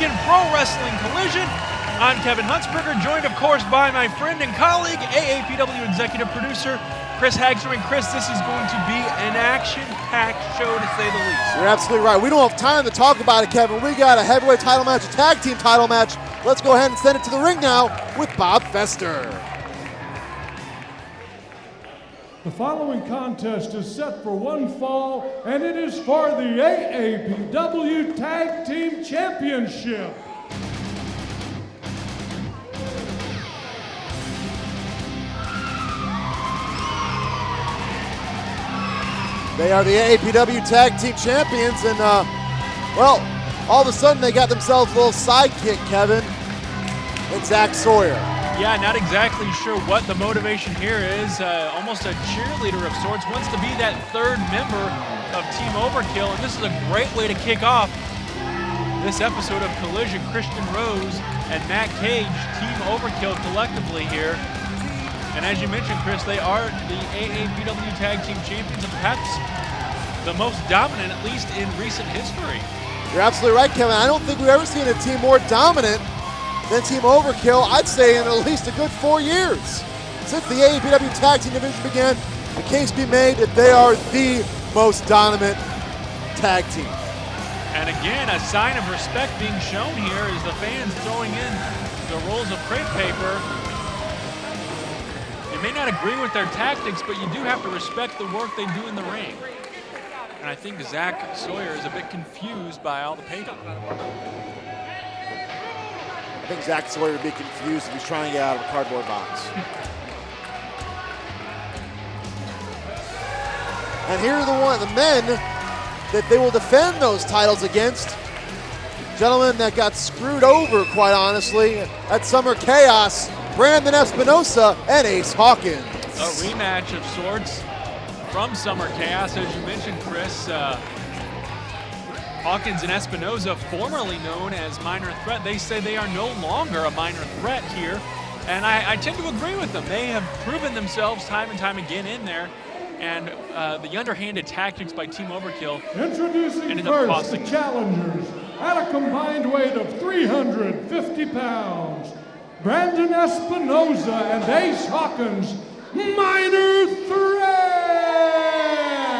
Weekend Pro Wrestling Collision. I'm Kevin Huntsberger, joined of course by my friend and colleague, AAPW Executive Producer, Chris Hagstrom. And Chris, this is going to be an action-packed show to say the least. You're absolutely right. We don't have time to talk about it, Kevin. We got a heavyweight title match, a tag team title match. Let's go ahead and send it to the ring now with Bob Fester. The following contest is set for one fall, and it is for the AAPW Tag Team Championship. They are the AAPW Tag Team Champions, and well, all of a sudden they got themselves a little sidekick, Kevin, and Zach Sawyer. Yeah, not exactly sure what the motivation here is. Almost a cheerleader of sorts, wants to be that third member of Team Overkill, and this is a great way to kick off this episode of Collision. Christian Rose and Matt Cage, Team Overkill collectively here. And as you mentioned, Chris, they are the AAPW Tag Team Champions, and perhaps the most dominant, at least in recent history. You're absolutely right, Kevin. I don't think we've ever seen a team more dominant than Team Overkill, I'd say, in at least a good 4 years. Since the AAPW Tag Team Division began, the case be made that they are the most dominant tag team. And again, a sign of respect being shown here is the fans throwing in the rolls of crepe paper. You may not agree with their tactics, but you do have to respect the work they do in the ring. And I think Zach Sawyer is a bit confused by all the paper. I think Zach Sawyer would be confused if he's trying to get out of a cardboard box. And here are the men that they will defend those titles against. Gentlemen that got screwed over, quite honestly, at Summer Chaos, Brandon Espinosa and Ace Hawkins. A rematch of sorts from Summer Chaos, as you mentioned, Chris. Hawkins and Espinosa, formerly known as Minor Threat, they say they are no longer a minor threat here. And I tend to agree with them. They have proven themselves time and time again in there. And the underhanded tactics by Team Overkill Introducing first the challengers at a combined weight of 350 pounds. Brandon Espinosa and Ace Hawkins, Minor Threat!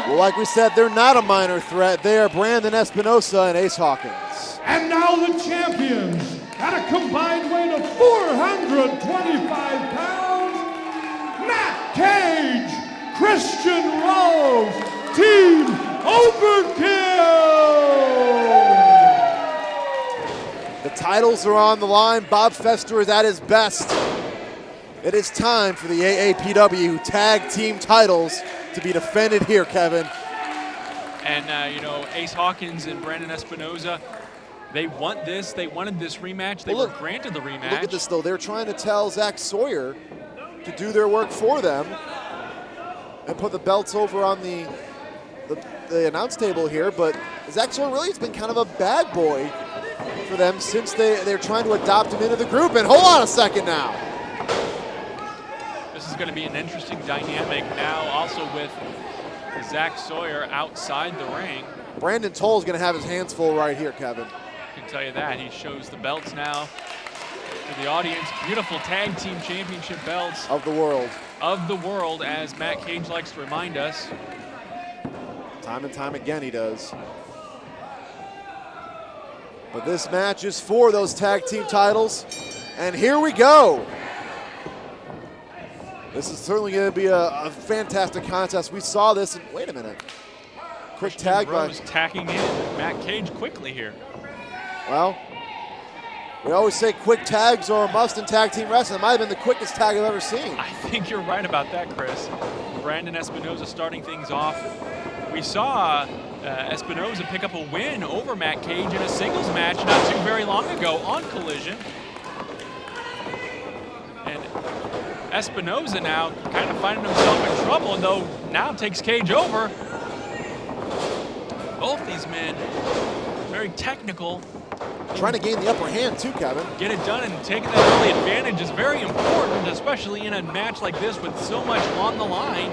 Well, like we said, they're not a minor threat. They are Brandon Espinosa and Ace Hawkins. And now the champions at a combined weight of 425 pounds, Matt Cage, Christian Rose, Team Overkill! The titles are on the line. Bob Fester is at his best. It is time for the AAPW Tag Team titles to be defended here, Kevin. And, Ace Hawkins and Brandon Espinosa, they want this. They wanted this rematch. They were granted the rematch. Look at this, though. They're trying to tell Zach Sawyer to do their work for them and put the belts over on the announce table here. But Zach Sawyer really has been kind of a bad boy for them since they're trying to adopt him into the group. And hold on a second now. This is going to be an interesting dynamic now, also with Zach Sawyer outside the ring. Brandon Toll is going to have his hands full right here, Kevin. I can tell you that. He shows the belts now to the audience. Beautiful tag team championship belts. Of the world. Of the world, as Matt Cage likes to remind us. Time and time again he does. But this match is for those tag team titles. And here we go. This is certainly going to be a fantastic contest. We saw this, and wait a minute. Quick tag by Rose tacking in Matt Cage quickly here. Well, we always say quick tags are a must in tag team wrestling. It might have been the quickest tag I've ever seen. I think you're right about that, Chris. Brandon Espinosa starting things off. We saw Espinosa pick up a win over Matt Cage in a singles match not too very long ago on Collision. And Espinosa now kind of finding himself in trouble, and though now takes Cage over. Both these men, very technical. Trying to gain the upper hand too, Kevin. Get it done, and taking that early advantage is very important, especially in a match like this with so much on the line.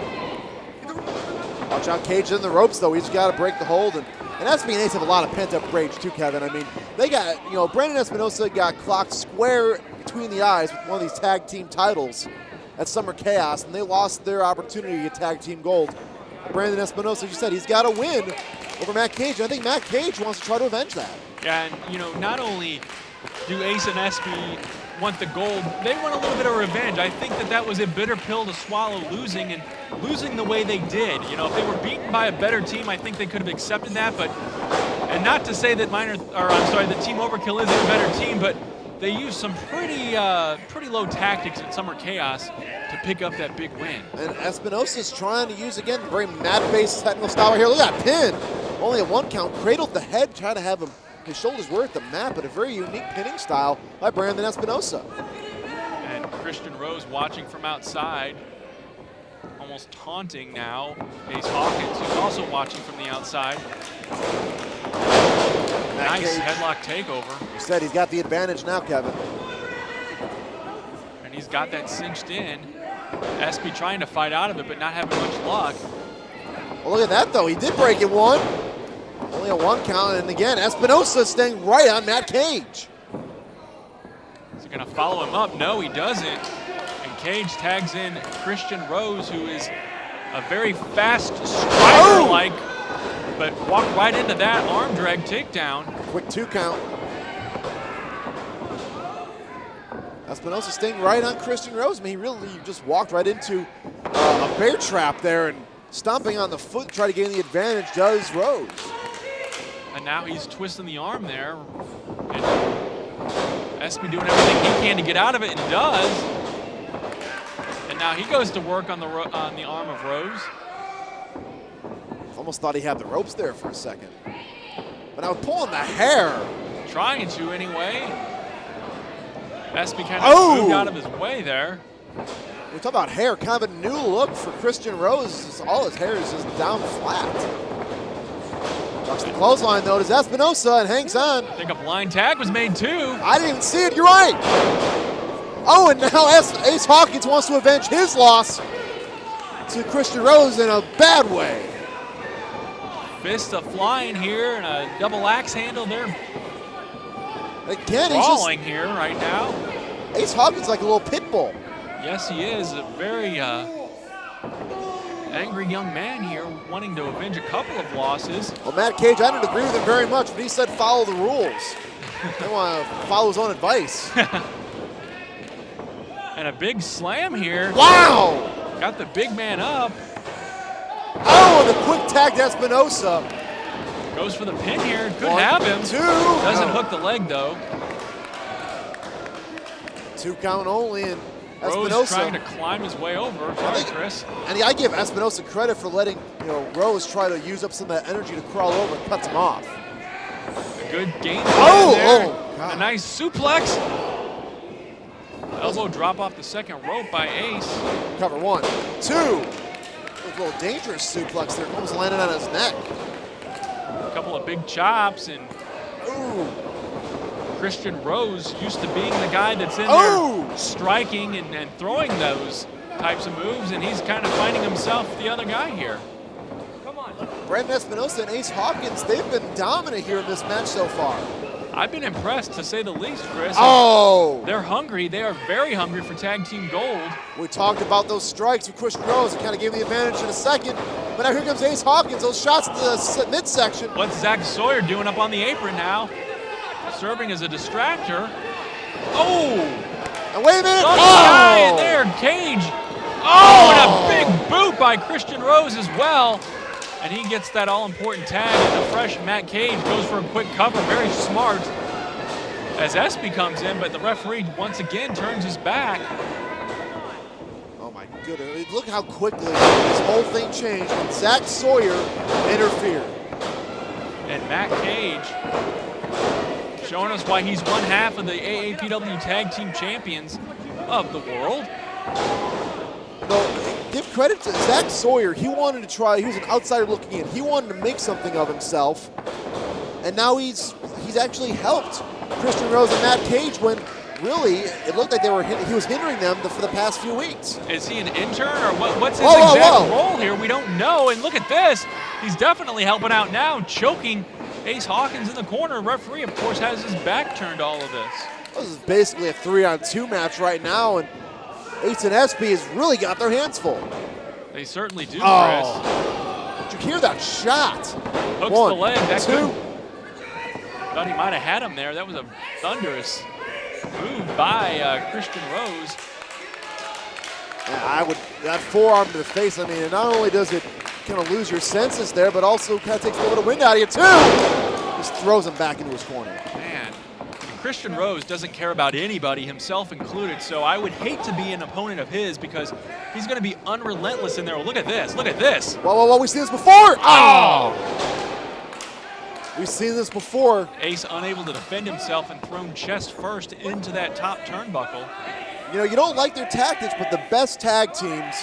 Watch out, Cage in the ropes, though. He's got to break the hold and And Espy and Ace have a lot of pent-up rage too, Kevin. I mean, they got, Brandon Espinosa got clocked square between the eyes with one of these tag team titles at Summer Chaos, and they lost their opportunity to get tag team gold. Brandon Espinosa, as you said, he's got to win over Matt Cage, and I think Matt Cage wants to try to avenge that. Yeah, and not only do Ace and Espy want the gold, they want a little bit of revenge. I think that was a bitter pill to swallow, losing the way they did. If they were beaten by a better team, I think they could have accepted that. And not to say that the Team Overkill isn't a better team, but they used some pretty low tactics at Summer Chaos to pick up that big win. And Espinosa's trying to use, again, very mat-based technical style here. Look at that pin. Only a 1 count. Cradled the head, trying to have his shoulders were at the mat, but a very unique pinning style by Brandon Espinosa. And Christian Rose watching from outside, almost taunting now Ace Hawkins, who's also watching from the outside. Nice headlock takeover. You said he's got the advantage now, Kevin. And he's got that cinched in. Espy trying to fight out of it, but not having much luck. Well, look at that, though. He did break it 1. Only a 1 count, and again, Espinosa staying right on Matt Cage. Is he going to follow him up? No, he doesn't. And Cage tags in Christian Rose, who is a very fast striker-like, but walked right into that arm drag takedown. Quick 2 count. Espinosa staying right on Christian Rose. I mean, he really just walked right into a bear trap there, and stomping on the foot to try to gain the advantage does Rose. And now he's twisting the arm there. And Espy doing everything he can to get out of it, and does. And now he goes to work on the arm of Rose. Almost thought he had the ropes there for a second. But now pulling the hair. Trying to anyway. Espy kind of moved out of his way there. We talk about hair, kind of a new look for Christian Rose. All his hair is just down flat. Ducks the clothesline though to Espinosa and hangs on. I think a blind tag was made too. I didn't even see it, you're right. Oh, and now Ace Hawkins wants to avenge his loss to Christian Rose in a bad way. Fist of flying here and a double axe handle there. Again, brawling here right now. Ace Hawkins like a little pit bull. Yes, he is. A very angry young man here, wanting to avenge a couple of losses. Well, Matt Cage, I don't agree with him very much, but he said follow the rules. He want to follow his own advice. And a big slam here. Wow! Got the big man up. Oh, and the quick tag to Espinosa. Goes for the pin here. Could 1, have him. 2. Doesn't hook the leg though. 2 count only, and Rose Espinosa trying to climb his way over. Sorry, Chris. And I give Espinosa credit for letting Rose try to use up some of that energy to crawl over and cuts him off. A good gain. God. A nice suplex. Elbow drop off the second rope by Ace. Cover 1, 2. A little dangerous suplex there. Almost landed on his neck. A couple of big chops, and Christian Rose used to being the guy that's in there striking and throwing those types of moves, and he's kind of finding himself the other guy here. Come on. Brandon Espinosa and Ace Hawkins, they've been dominant here in this match so far. I've been impressed, to say the least, Chris. They're hungry. They are very hungry for tag team gold. We talked about those strikes with Christian Rose. It kind of gave him the advantage in a second. But now here comes Ace Hawkins. Those shots at the midsection. What's Zach Sawyer doing up on the apron now? Serving as a distractor. Oh! And wait a minute. Guy in there, Cage. Oh, and a big boot by Christian Rose as well. And he gets that all-important tag, and the fresh Matt Cage goes for a quick cover, very smart, as Espy comes in, but the referee once again turns his back. Oh my goodness, look how quickly this whole thing changed when Zach Sawyer interfered. And Matt Cage showing us why he's one half of the AAPW Tag Team Champions of the world. No, give credit to Zach Sawyer. He wanted to try, he was an outsider looking in. He wanted to make something of himself. And now he's actually helped Christian Rose and Matt Cage when really, it looked like he was hindering them for the past few weeks. Is he an intern or what's his exact role here? We don't know. And look at this. He's definitely helping out now, choking Ace Hawkins in the corner. Referee, of course, has his back turned to all of this. This is basically a 3-on-2 match right now, and Ace and SB has really got their hands full. They certainly do, Chris. Did you hear that shot? Hooks the leg. That two. Thought he might have had him there. That was a thunderous move by Christian Rose. Yeah, that forearm to the face, I mean, not only does it kind of lose your senses there, but also kind of takes a little bit of wind out of you too. Just throws him back into his corner. Man, Christian Rose doesn't care about anybody, himself included, so I would hate to be an opponent of his because he's going to be unrelentless in there. Well, look at this. Look at this. Whoa, we've seen this before. Oh! We've seen this before. Ace unable to defend himself and thrown chest first into that top turnbuckle. You know, you don't like their tactics, but the best tag teams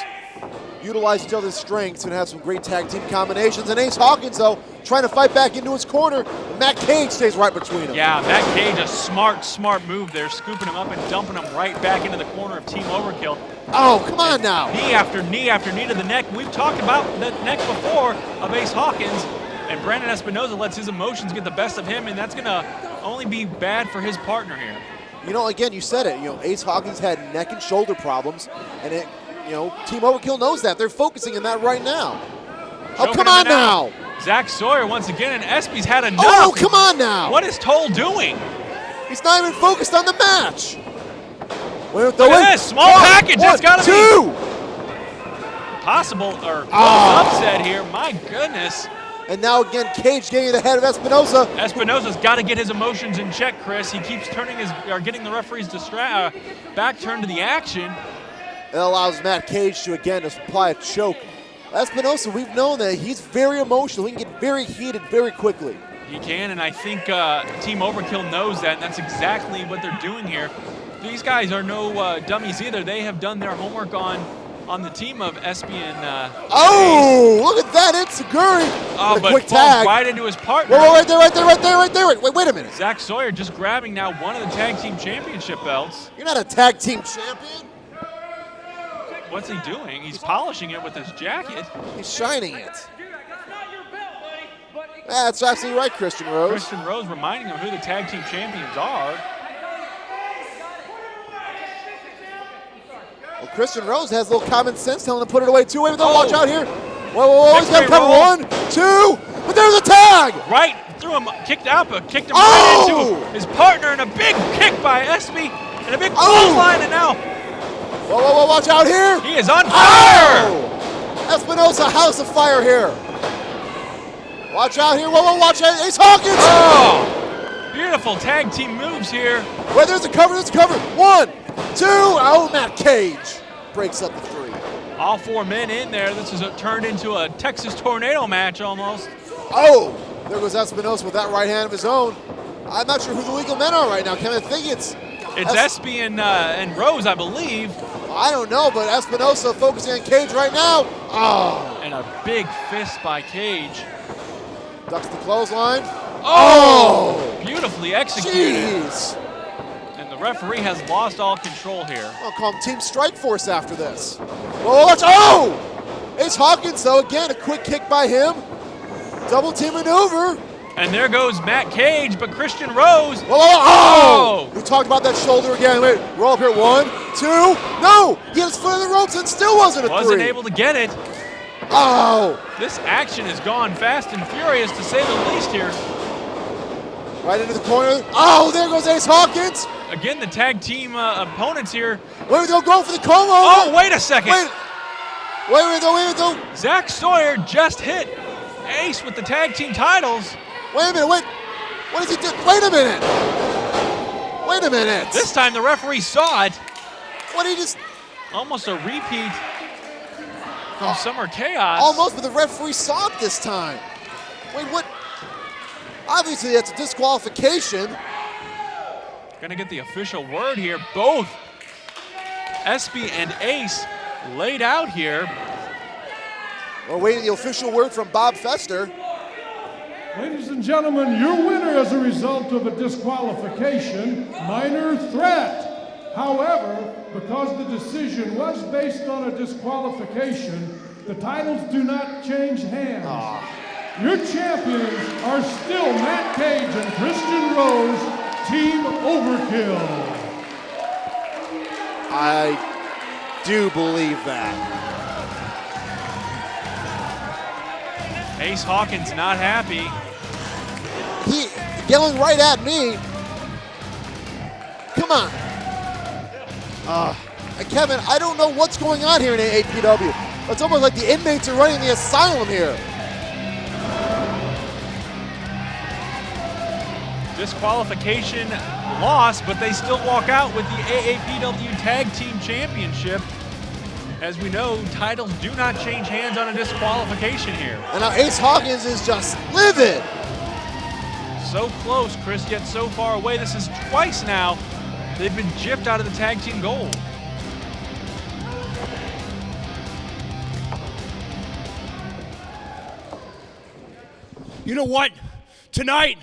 utilize each other's strengths and have some great tag team combinations. And Ace Hawkins, though, trying to fight back into his corner, and Matt Cage stays right between them. Yeah, Matt Cage, a smart move there, scooping him up and dumping him right back into the corner of Team Overkill. Oh, come on now. Knee after knee after knee to the neck. We've talked about the neck before of Ace Hawkins, and Brandon Espinosa lets his emotions get the best of him, and that's going to only be bad for his partner here. You know, again, you said it. You know, Ace Hawkins had neck and shoulder problems, and Team Overkill knows that. They're focusing on that right now. Oh, come on now. Zach Sawyer once again, and Espy's had enough. Oh, come on now. What is Toll doing? He's not even focused on the match. Look at this, small package. That's got to be possible or upset here. My goodness. And now again, Cage getting the head of Espinosa. Espinosa's got to get his emotions in check, Chris. He keeps getting the referee's back turned to the action. It allows Matt Cage to again apply a choke. Espinosa, we've known that he's very emotional. He can get very heated very quickly. He can, and I think Team Overkill knows that, and that's exactly what they're doing here. These guys are no dummies either. They have done their homework on the team of Espy and Ace. Look at that, it's Seguri. Oh, but quick tag. Right into his partner. Whoa, right there. Wait a minute. Zach Sawyer just grabbing now one of the tag team championship belts. You're not a tag team champion. What's he doing? He's polishing it with his jacket. He's shining it. That's absolutely right, Christian Rose. Christian Rose reminding him who the tag team champions are. Well, Christian Rose has a little common sense telling him to put it away too. Wait, watch out here. Whoa, he's got to cover 1, 2, but there's a tag! Right through him, kicked out, but kicked him right into his partner, and a big kick by Espy, and a big clothesline, and now... Whoa, watch out here! He is on fire! Espinosa, house of fire here. Watch out here, whoa, watch out, Ace Hawkins! Oh, beautiful tag team moves here. Wait, there's a cover, 1, 2, Matt Cage breaks up the 3. All 4 men in there. This is turned into a Texas tornado match almost. Oh, there goes Espinosa with that right hand of his own. I'm not sure who the legal men are right now. Can I think it's Espy and Rose, I believe. I don't know, but Espinosa focusing on Cage right now. Oh. And a big fist by Cage. Ducks the clothesline. Oh! Beautifully executed. Jeez. And the referee has lost all control here. I'll call him Team Strike Force after this. Whoa, watch. Oh! Ace Hawkins, though, again, a quick kick by him. Double team maneuver. And there goes Matt Cage, but Christian Rose. Whoa, oh! We talked about that shoulder again. Wait, roll up here. 1, 2. No! He had his foot on the ropes and still wasn't a 3. Wasn't able to get it. Oh! This action has gone fast and furious, to say the least here. Right into the corner. Oh, there goes Ace Hawkins. Again, the tag team opponents here. Wait, they'll go for the Como. Oh, wait a second. Wait, though. Zach Sawyer just hit Ace with the tag team titles. Wait a minute, what is he doing? Wait a minute. This time the referee saw it. What did he just? Almost a repeat from Summer Chaos. Almost, but the referee saw it this time. Wait, what? Obviously, that's a disqualification. Gonna get the official word here. Both Espy and Ace laid out here. We're waiting the official word from Bob Fester. Ladies and gentlemen, your winner as a result of a disqualification, minor threat. However, because the decision was based on a disqualification, the titles do not change hands. Your champions are still Matt Cage and Christian Rose, Team Overkill. I do believe that. Ace Hawkins not happy. He yelling right at me. Come on. Kevin, I don't know what's going on here in AAPW. It's almost like the inmates are running the asylum here. Disqualification loss, but they still walk out with the AAPW Tag Team Championship. As we know, titles do not change hands on a disqualification here. And now Ace Hawkins is just livid. So close, Chris, yet so far away. This is twice now they've been gypped out of the tag team gold. You know what? Tonight,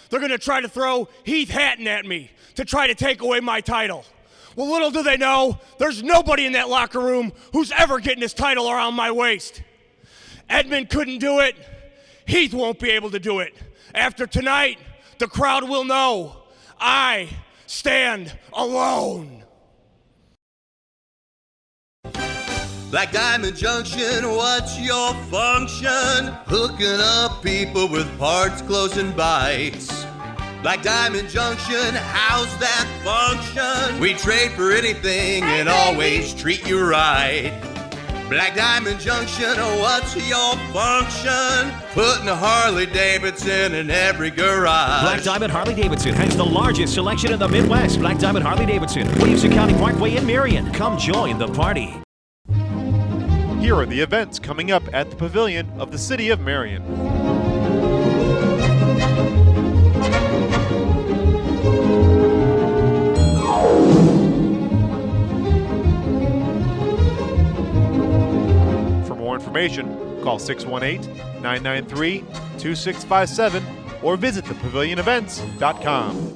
they're gonna try to throw Heath Hatton at me to try to take away my title. Well, little do they know, there's nobody in that locker room who's ever getting his title around my waist. Edmund couldn't do it. Heath won't be able to do it. After tonight, the crowd will know I stand alone. Black Diamond Junction, what's your function? Hooking up people with parts, clothes, and bikes. Black Diamond Junction, how's that function? We trade for anything and always treat you right. Black Diamond Junction, what's your function? Putting a Harley Davidson in every garage. Black Diamond Harley Davidson has the largest selection in the Midwest. Black Diamond Harley Davidson, Williamson County Parkway in Marion. Come join the party. Here are the events coming up at the Pavilion of the City of Marion. For more information, call 618-993-2657 or visit thepavilionevents.com.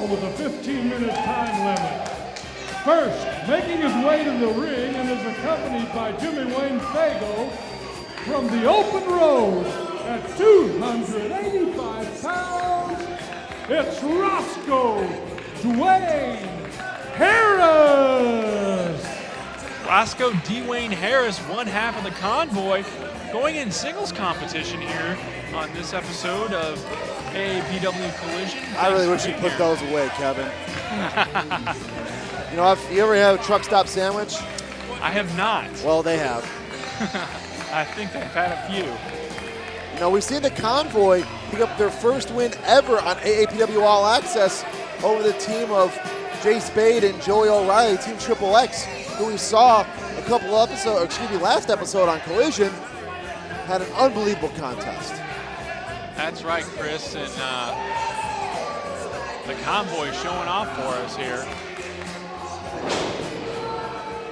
With a 15-minute time limit. First, making his way to the ring and is accompanied by Jimmy Wayne Fago from the open road at 285 pounds, it's Roscoe Dwayne Harris. Roscoe Dwayne Harris, one half of the Convoy, going in singles competition here on this episode of AAPW Collision. I really wish you put those away, Kevin. You know, have you ever had a truck stop sandwich? I have not. Well, they have. I think they've had a few. You know, we've seen the Convoy pick up their first win ever on AAPW All Access over the team of Jay Spade and Joey O'Reilly, Team Triple X, who we saw a couple episodes, last episode on Collision, had an unbelievable contest. That's right, Chris, and the Convoy showing off for us here.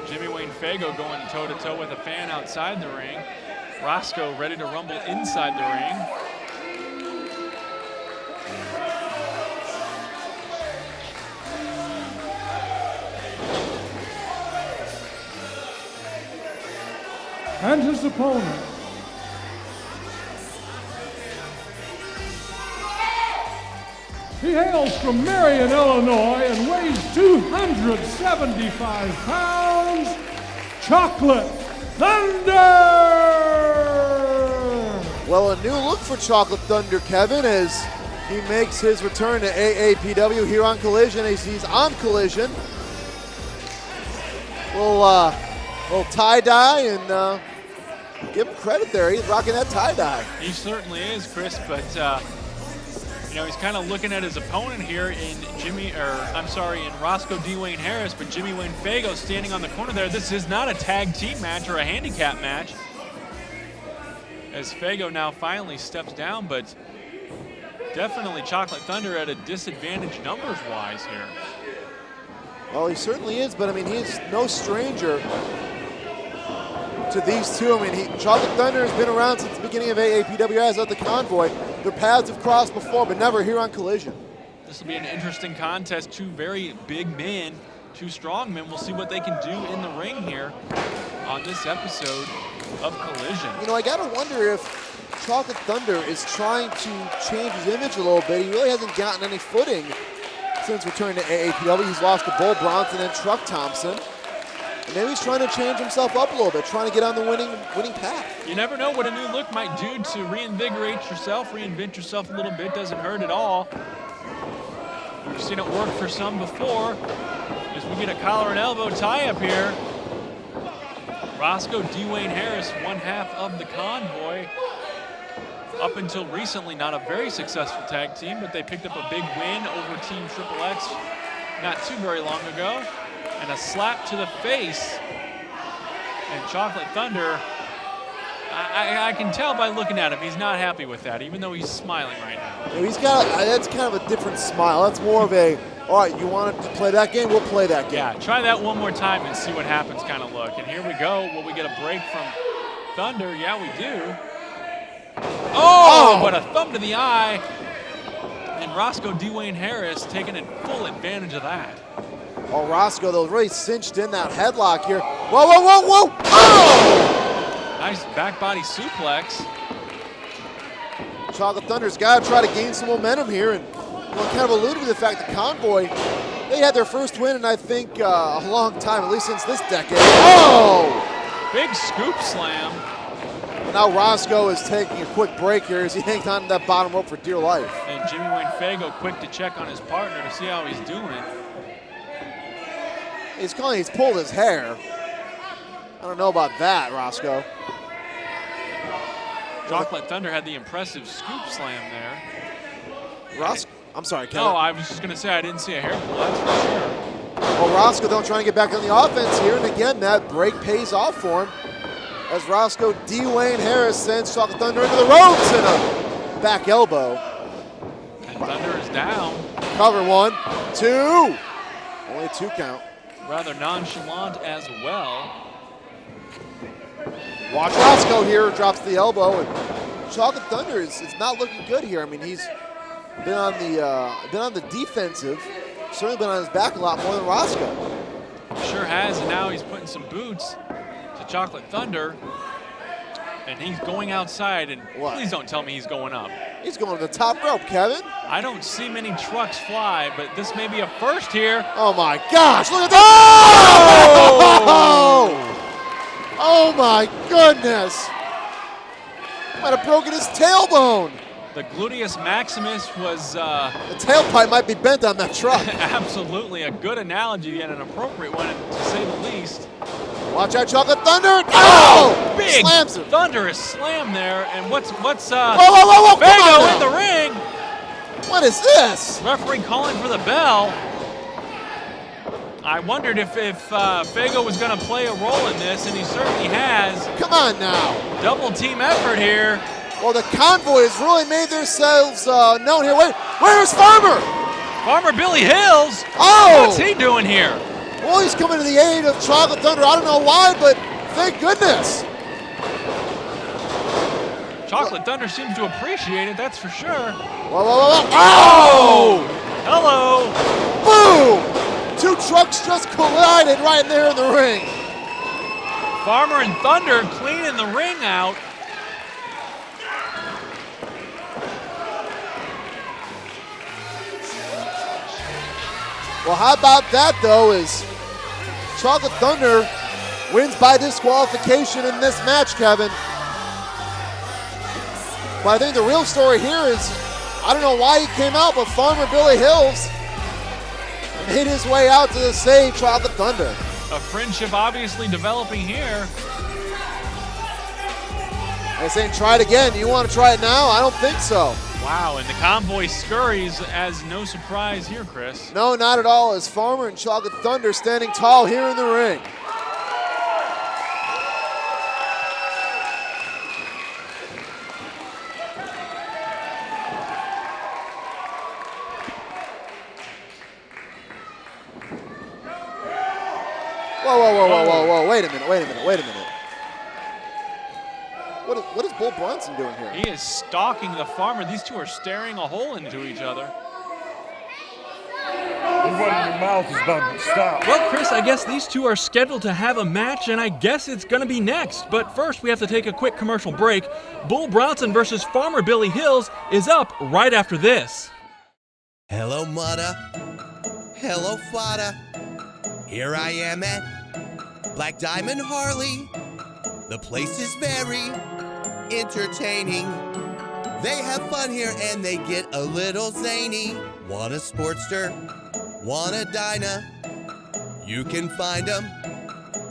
Jimmy Wayne Fago going toe-to-toe with a fan outside the ring. Roscoe ready to rumble inside the ring. And his opponent, he hails from Marion, Illinois, and weighs 275 pounds, Chocolate Thunder! Well, a new look for Chocolate Thunder, Kevin, as he makes his return to AAPW here on Collision, as he's on Collision. Little tie-dye and Give him credit there. He's rocking that tie-dye. He certainly is, Chris, but you know, he's kind of looking at his opponent here in Roscoe D. Wayne Harris, but Jimmy Wayne Fago standing on the corner there. This is not a tag team match or a handicap match, as Fago now finally steps down, but definitely Chocolate Thunder at a disadvantage numbers-wise here. Well, he certainly is, but I mean, he's no stranger to these two. I mean, Chocolate Thunder has been around since the beginning of AAPW, as of the Convoy. Their paths have crossed before, but never here on Collision. This will be an interesting contest. Two very big men, two strong men. We'll see what they can do in the ring here on this episode of Collision. You know, I gotta wonder if Chocolate Thunder is trying to change his image a little bit. He really hasn't gotten any footing since returning to AAPW. He's lost to Bull Bronson and Truck Thompson. And maybe he's trying to change himself up a little bit, trying to get on the winning path. You never know what a new look might do to reinvigorate yourself, reinvent yourself a little bit. Doesn't hurt at all. We've seen it work for some before. As we get a collar and elbow tie up here. Roscoe D. Wayne Harris, one half of the Convoy. Up until recently, not a very successful tag team, but they picked up a big win over Team Triple X not too very long ago. And a slap to the face. And Chocolate Thunder, I can tell by looking at him, he's not happy with that, even though he's smiling right now. You know, he's got, that's kind of a different smile. That's more of a, all right, you want to play that game? We'll play that game. Yeah, try that one more time and see what happens kind of look. And here we go. Will we get a break from Thunder? Yeah, we do. Oh, but a thumb to the eye. And Roscoe D. Wayne Harris taking full advantage of that. Oh, Roscoe, though, really cinched in that headlock here. Whoa, whoa, whoa, whoa! Oh! Nice back body suplex. Chocolate Thunder's got to try to gain some momentum here, and kind of alluded to the fact that Convoy, they had their first win in, I think, a long time, at least since this decade. Oh! Big scoop slam. Now Roscoe is taking a quick break here as he hangs on to that bottom rope for dear life. And Jimmy Wayne Fago quick to check on his partner to see how he's doing. He's pulled his hair. I don't know about that, Roscoe. Chocolate Thunder had the impressive scoop slam there. I'm sorry, Kevin. No, I was just going to say I didn't see a hair pull, that's for sure. Well, Roscoe don't try to get back on the offense here, and again, that break pays off for him as Roscoe D. Wayne Harris sends Chocolate Thunder into the ropes and a back elbow. And Thunder is down. Cover 1, 2. Only a 2 count. Rather nonchalant as well. Watch Roscoe here, drops the elbow, and Chocolate Thunder is not looking good here. I mean, he's been on the defensive, certainly been on his back a lot more than Roscoe. Sure has, and now he's putting some boots to Chocolate Thunder, and he's going outside, and please don't tell me he's going up. He's going to the top rope, Kevin. I don't see many trucks fly, but this may be a first here. Oh my gosh, look at that! Oh! Oh my goodness! Might have broken his tailbone. The gluteus maximus was... the tailpipe might be bent on that truck. Absolutely, a good analogy and an appropriate one, to say the least. Watch out, Chocolate Thunder! Oh! Big slams him. thunderous slam there, and what's whoa, Fago in the ring. What is this? Referee calling for the bell. I wondered if Fago was going to play a role in this, and he certainly has. Come on now. Double team effort here. Well, the Convoy has really made themselves known here. Wait, where's Farmer? Farmer Billy Hills. Oh! What's he doing here? Well, he's coming to the aid of Chocolate Thunder. I don't know why, but thank goodness. Chocolate Thunder seems to appreciate it, that's for sure. Whoa, whoa, whoa, whoa. Oh! Hello! Boom! 2 trucks just collided right there in the ring. Farmer and Thunder cleaning the ring out. Well, how about that, though, is Chocolate Thunder wins by disqualification in this match, Kevin. But I think the real story here is, I don't know why he came out, but Farmer Billy Hills made his way out to save Chocolate Thunder. A friendship obviously developing here. They're saying try it again. You want to try it now? I don't think so. Wow, and the Convoy scurries as no surprise here, Chris. No, not at all, as Farmer and Chocolate Thunder standing tall here in the ring. Whoa, wait a minute. What is Bull Bronson doing here? He is stalking the Farmer. These two are staring a hole into each other. Your mouth is about to stop. Well, Chris, I guess these two are scheduled to have a match, and I guess it's going to be next. But first, we have to take a quick commercial break. Bull Bronson versus Farmer Billy Hills is up right after this. Hello, Mudda. Hello, Fada. Here I am at Black Diamond Harley. The place is very entertaining. They have fun here and they get a little zany. Want a Sportster? Want a Dyna? You can find them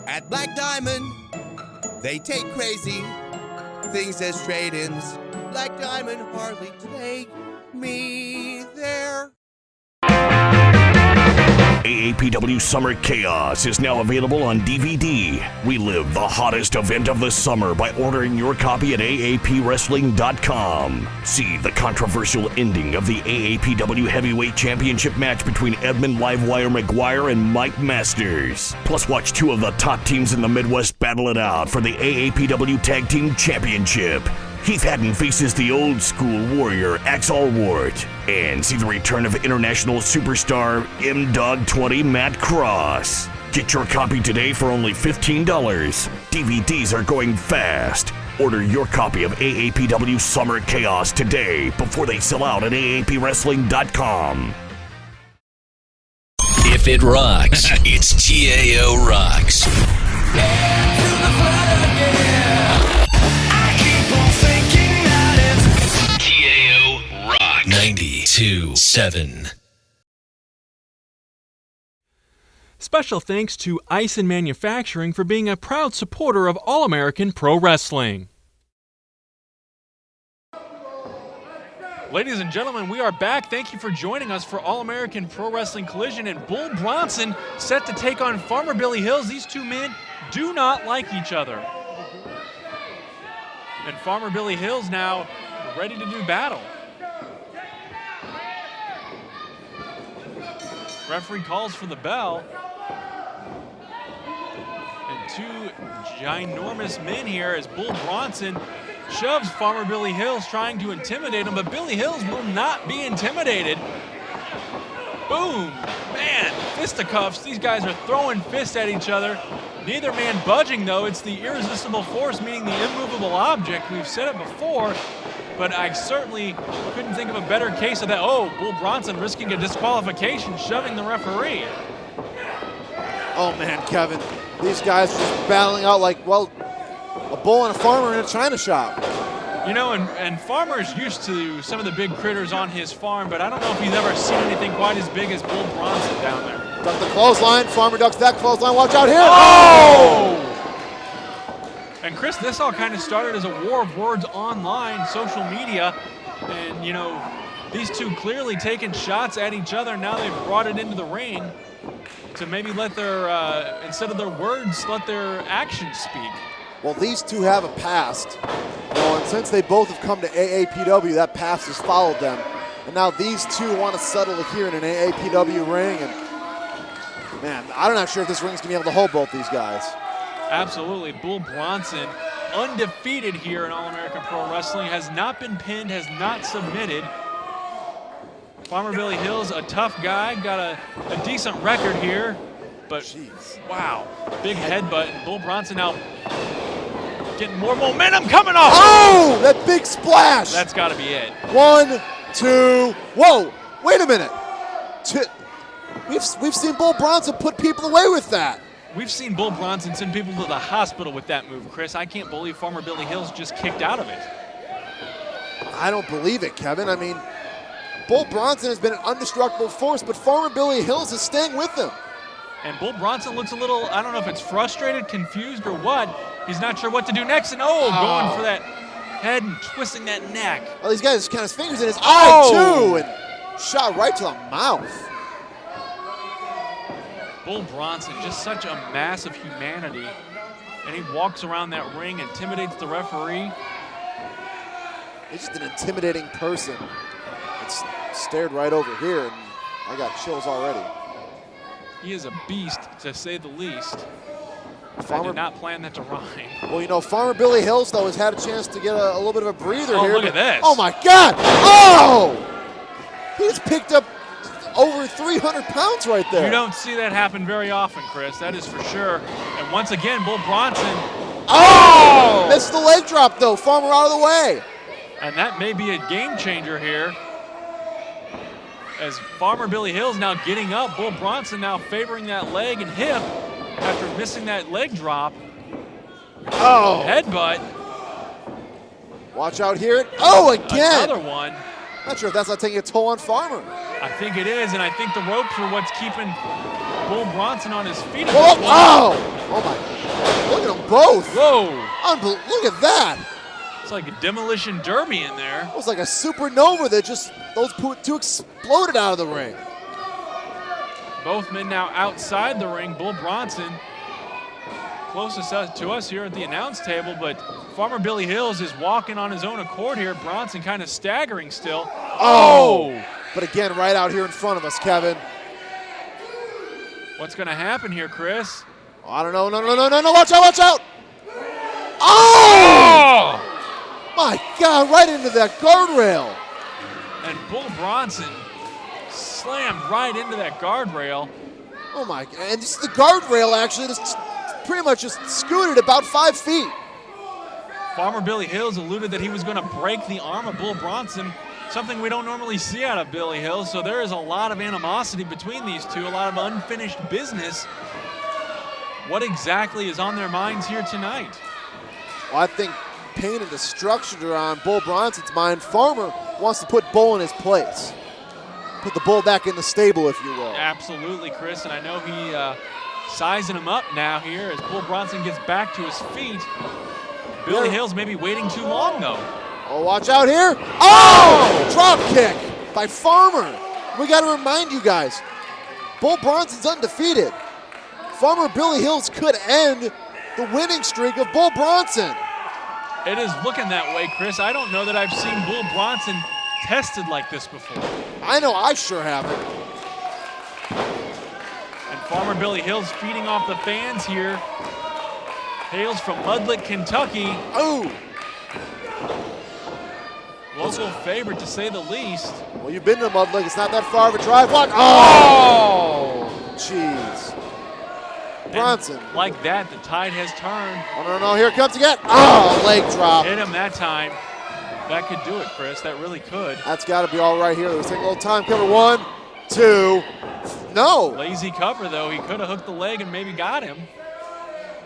at Black Diamond. They take crazy things as trade-ins. Black Diamond Harley, take me there. AAPW Summer Chaos is now available on DVD. Relive the hottest event of the summer by ordering your copy at AAPWrestling.com. See the controversial ending of the AAPW Heavyweight Championship match between Edmund Livewire McGuire and Mike Masters. Plus, watch two of the top teams in the Midwest battle it out for the AAPW Tag Team Championship. Heath Hatton faces the old-school warrior Axe Allwart. And see the return of international superstar M-Dog 20 Matt Cross. Get your copy today for only $15. DVDs are going fast. Order your copy of AAPW Summer Chaos today before they sell out at AAPWrestling.com. If it rocks, it's TAO Rocks. TAO Rock 92.7. Special thanks to Ison Manufacturing for being a proud supporter of All-American Pro Wrestling. Ladies and gentlemen, we are back. Thank you for joining us for All-American Pro Wrestling Collision, and Bull Bronson set to take on Farmer Billy Hills. These two men do not like each other. And Farmer Billy Hills now ready to do battle. Referee calls for the bell. And two ginormous men here as Bull Bronson shoves Farmer Billy Hills, trying to intimidate him, but Billy Hills will not be intimidated. Boom! Man, fisticuffs. These guys are throwing fists at each other. Neither man budging, though. It's the irresistible force, meaning the immovable object. We've said it before, but I certainly couldn't think of a better case of that. Oh, Bull Bronson risking a disqualification, shoving the referee. Oh, man, Kevin. These guys are just battling out like, well, a bull and a farmer in a china shop. You know, and Farmer's used to some of the big critters on his farm, but I don't know if he's ever seen anything quite as big as Bull Bronson down there. Duck the clothesline. Farmer ducks that clothesline. Watch out here. Oh! And Chris, this all kind of started as a war of words online, social media, and you know, these two clearly taking shots at each other. Now they've brought it into the ring to maybe let their, instead of their words, let their actions speak. Well, these two have a past. And since they both have come to AAPW, that past has followed them. And now these two want to settle here in an AAPW ring. And man, I'm not sure if this ring's going to be able to hold both these guys. Absolutely. Bull Bronson, undefeated here in All-American Pro Wrestling, has not been pinned, has not submitted. Farmer Billy Hills, a tough guy, got a decent record here. But, jeez, wow, big headbutt. Bull Bronson now getting more momentum coming off. Oh, that big splash. That's got to be it. 1, 2, whoa, wait a minute. We've seen Bull Bronson put people away with that. We've seen Bull Bronson send people to the hospital with that move, Chris. I can't believe Farmer Billy Hills just kicked out of it. I don't believe it, Kevin. I mean, Bull Bronson has been an indestructible force, but Farmer Billy Hills is staying with him. And Bull Bronson looks a little, I don't know if it's frustrated, confused, or what. He's not sure what to do next, and going for that head and twisting that neck. Well, these guys kind of fingers in his eye too, and shot right to the mouth. Bull Bronson, just such a mass of humanity, and he walks around that ring, intimidates the referee. He's just an intimidating person. It's stared right over here, and I got chills already. He is a beast, to say the least. I did not plan that to rhyme. Well, you know, Farmer Billy Hills, though, has had a chance to get a little bit of a breather here. Look at this. Oh, my God. Oh! He just picked up over 300 pounds right there. You don't see that happen very often, Chris. That is for sure. And once again, Bull Bronson. Oh! Missed the leg drop, though. Farmer out of the way. And that may be a game changer here. As Farmer Billy Hills now getting up, Bull Bronson now favoring that leg and hip after missing that leg drop. Oh! Headbutt. Watch out here. Oh, again! Another one. Not sure if that's not taking a toll on Farmer. I think it is, and I think the ropes are what's keeping Bull Bronson on his feet. Oh! Oh, my. Look at them both. Whoa. Look at that. It's like a demolition derby in there. It was like a supernova that just, those two exploded out of the ring. Both men now outside the ring. Bull Bronson closest to us here at the announce table, but Farmer Billy Hills is walking on his own accord here. Bronson kind of staggering still. Oh! But again, right out here in front of us, Kevin. What's going to happen here, Chris? Oh, I don't know. No. Watch out. Oh! My God, right into that guardrail. And Bull Bronson slammed right into that guardrail. Oh, my God. And just the guardrail actually just pretty much just scooted about 5 feet. Farmer Billy Hills alluded that he was going to break the arm of Bull Bronson, something we don't normally see out of Billy Hills, so there is a lot of animosity between these two, a lot of unfinished business. What exactly is on their minds here tonight? Well, I think pain and destruction are on Bull Bronson's mind. Farmer wants to put Bull in his place. Put the Bull back in the stable, if you will. Absolutely, Chris, and I know he sizing him up now here as Bull Bronson gets back to his feet. Billy Hills may be waiting too long, though. Oh, watch out here. Oh! Drop kick by Farmer. We got to remind you guys, Bull Bronson's undefeated. Farmer Billy Hills could end the winning streak of Bull Bronson. It is looking that way, Chris. I don't know that I've seen Bull Bronson tested like this before. I know I sure haven't. And Farmer Billy Hills feeding off the fans here. Hails from Mudlick, Kentucky. Oh! Local favorite, to say the least. Well, you've been to Mudlick. It's not that far of a drive. What? Oh! Jeez. Bronson. And like that, the tide has turned. Oh, no, here it comes again. Oh, leg drop. Hit him that time. That could do it, Chris. That really could. That's got to be all right here. It was taking a little time. Cover 1, 2. No. Lazy cover, though. He could have hooked the leg and maybe got him.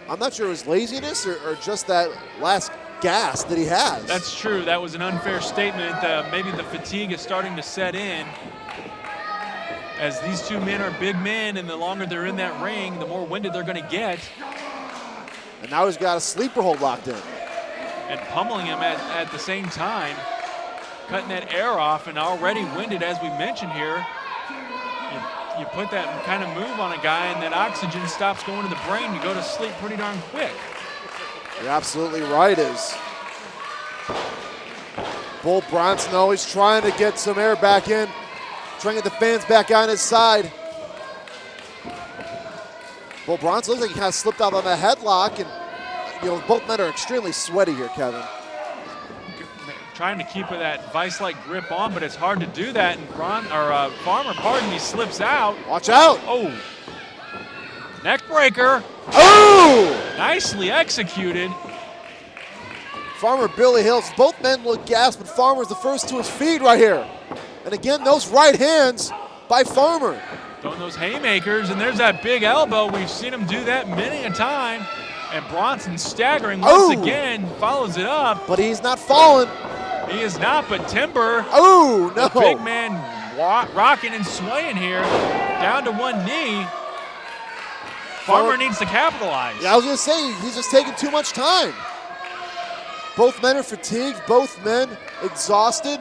I'm not sure it was laziness or just that last gas that he has. That's true. That was an unfair statement. Maybe the fatigue is starting to set in. As these two men are big men, and the longer they're in that ring, the more winded they're going to get. And now he's got a sleeper hold locked in. And pummeling him at the same time, cutting that air off, and already winded, as we mentioned here. You put that kind of move on a guy, and that oxygen stops going to the brain. You go to sleep pretty darn quick. You're absolutely right, is Bull Bronson always trying to get some air back in, trying to get the fans back on his side. Bull Bronson looks like he kind of slipped out on the headlock, and both men are extremely sweaty here, Kevin. Trying to keep that vice-like grip on, but it's hard to do that. And Farmer, slips out. Watch out! Oh, neck breaker. Oh! Nicely executed. Farmer Billy Hills, both men look gassed, but Farmer's the first to his feet right here. And again, those right hands by Farmer. Throwing those haymakers, and there's that big elbow. We've seen him do that many a time. And Bronson staggering once again, follows it up. But he's not falling. He is not, but Timber. Oh, no. The big man rocking and swaying here, down to one knee. Farmer needs to capitalize. Yeah, I was going to say, he's just taking too much time. Both men are fatigued, both men exhausted.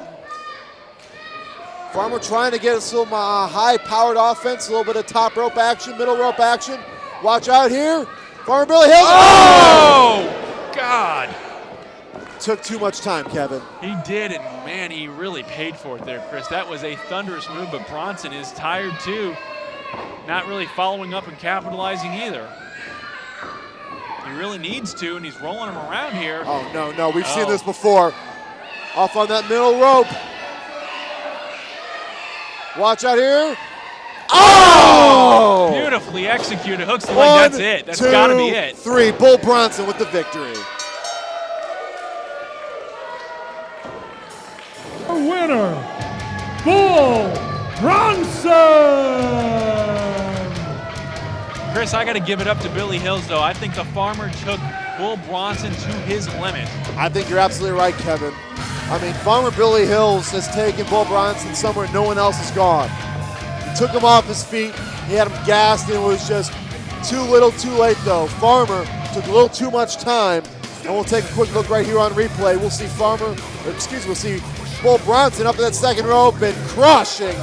Farmer trying to get some high-powered offense, a little bit of top rope action, middle rope action. Watch out here. Farmer Billy Hills. Oh, God. Took too much time, Kevin. He did, and man, he really paid for it there, Chris. That was a thunderous move, but Bronson is tired too. Not really following up and capitalizing either. He really needs to, and he's rolling him around here. Oh, no, we've seen this before. Off on that middle rope. Watch out here. Oh! Beautifully executed. Hooks the leg. That's it. That's got to be it. 3. Bull Bronson with the victory. The winner, Bull Bronson! Chris, I got to give it up to Billy Hills, though. I think the Farmer took Bull Bronson to his limit. I think you're absolutely right, Kevin. I mean, Farmer Billy Hills has taken Bull Bronson somewhere no one else has gone. He took him off his feet. He had him gassed, and it was just too little too late, though. Farmer took a little too much time, and we'll take a quick look right here on replay. We'll see we'll see Bull Bronson up at that second rope and crushing